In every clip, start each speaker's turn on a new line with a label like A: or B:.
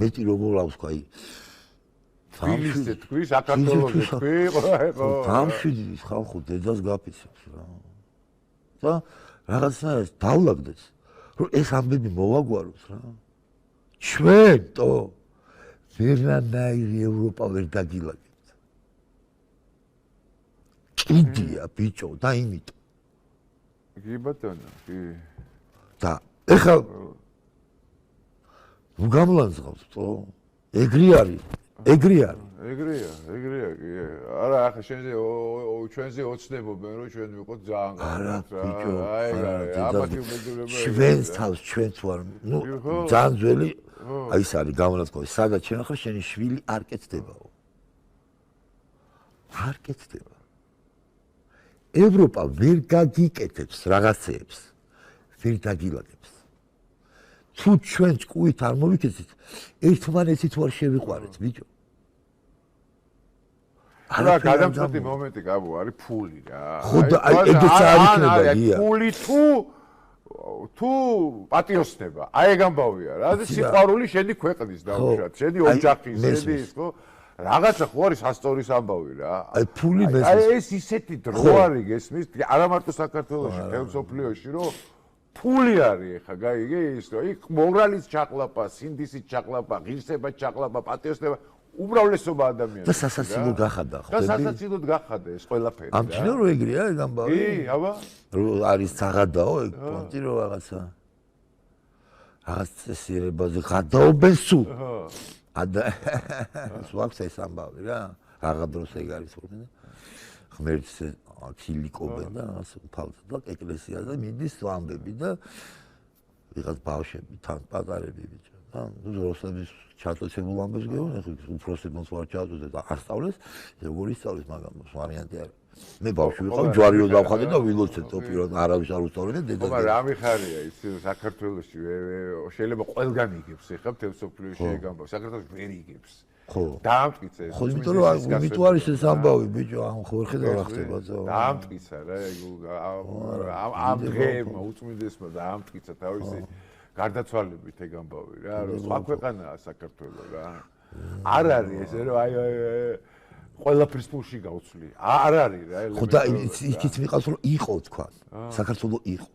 A: მეტი როგორ აქვს აი
B: თბილისზე თქვი, საქართველოზე თქვი, ხო.
A: გამშვიდის ხალხო დედას გაფიცებს რა. და რაღაცნაირად დავლაგდეს, რომ ეს ამბები მოვაგვაროს რა. ჩვენო ვერანაირი ევროპა ვერ დაგილაგებთ. კიდია ბიჭო და იმიტომ.
B: კი ბატონო, კი.
A: და ეხლა ნუ გამლანძღავთო. ეგრეა.
B: ეგრეა, კი. არა, ახლა ჩვენზე ოცნებობენ, რომ ჩვენ ვიყოთ ძალიან კარგად რა. ამათი უმეძურება.
A: ჩვენს თავს ჩვენც ვარ. ნუ ძალიან ძველი აი ეს არის გამონათქვამი. სადაც შენ ახლა შენი შვილი არ კეთდებაო. არ კეთდება. ევროპა ვერ გაგიკეთებს რაღაცეებს. ვერ დაგილაგებს. თუ ჩვენ ჭკუით არ მოვიქცეთ, ერთმანეთით ვარ შევიყვარეთ, ბიჭო.
B: არა, გადამწყვეტი მომენტი გაბო არის ფული რა.
A: ხო და ეგეც არ იქნება ია.
B: ფული თუ პატიოსნება, აი ეგ ამბავია რა. და სიყვარული შენი ქვეყნის დაუშვათ, შენი ოჯახის, შენი ის ხო? რაღაცა ხო არის ასტორის ამბავი რა.
A: აი ფული მესმის.
B: აი ეს ისეთი დრო არის გესმის, არა მარტო საქართველოში, მთელ მსოფლიოში, რომ ფული არის ეხა, გაიგე ის, რომ იქ მორალის ჩაყლაპა, სინდისის ჩაყლაპა, ღირსება ჩაყლაპა, პატიოსნება უბრალესობა ადამიანს.
A: და სასაცილოდ გახადა, ხო?
B: და სასაცილოდ გახადა ეს ყველაფერი.
A: ამჩნევ რომ ეგრეა ეგ ამბავი?
B: კი, აბა.
A: რომ არის საღადაო ეგ პონტი რომ რაღაცა. რაღაც წესიერებაზე გადაობენ სულ. სვაქვს ეს ამბავი რა. რაღა დროს ეგ არის ხოლმე და ღმერთს აქილიკობენ და ასე ფალთა და ეკლესიაზე მიდის ამბები და ვიღაც ბავშვები თან პატარები ბიჭო. და რუსების ჩატოცებულ ამბებს გეუბნები, ხო უფროსებმაც ვარ ჩაწოდეთ და ასწავლეს, როგორ ისწავლეს, მაგრამ ვარიანტი არა. მე ბავშვი ვიყავ, ჯვარიო დავხატე და ვილოცეთ პირად არავის არ უსწავლე და
B: მაგრამ რა მიხარია ის საქართველოში შეიძლება ყველგან იგებს ეხლა მთელ მსოფლიოში ეგ ამბავი, საქართველოში ვერ იგებს.
A: ხო.
B: დაამტკიცე ეს.
A: ხო, იმიტომ რომ იმიტომ არის ეს ამბავი ბიჭო, ამ ხო ვერ ხედავ რა ხდება ზო.
B: დაამტკიცა რა ამ დღემ უწმინდესმა დაამტკიცა თავისი გარდაცვალებით ეგ ამბავი რა, რომ სხვა ქვეყანაა საქართველო რა. არ არის ესე რომ აი ყველაფრის ფულში გავცვლი. არ არის რა ელემენტი.
A: ხო და იქით მიყავს რომ იყო თქვა. საქართველო იყო.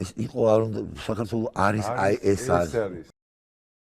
A: ეს იყო არ უნდა საქართველო არის აი ეს არის.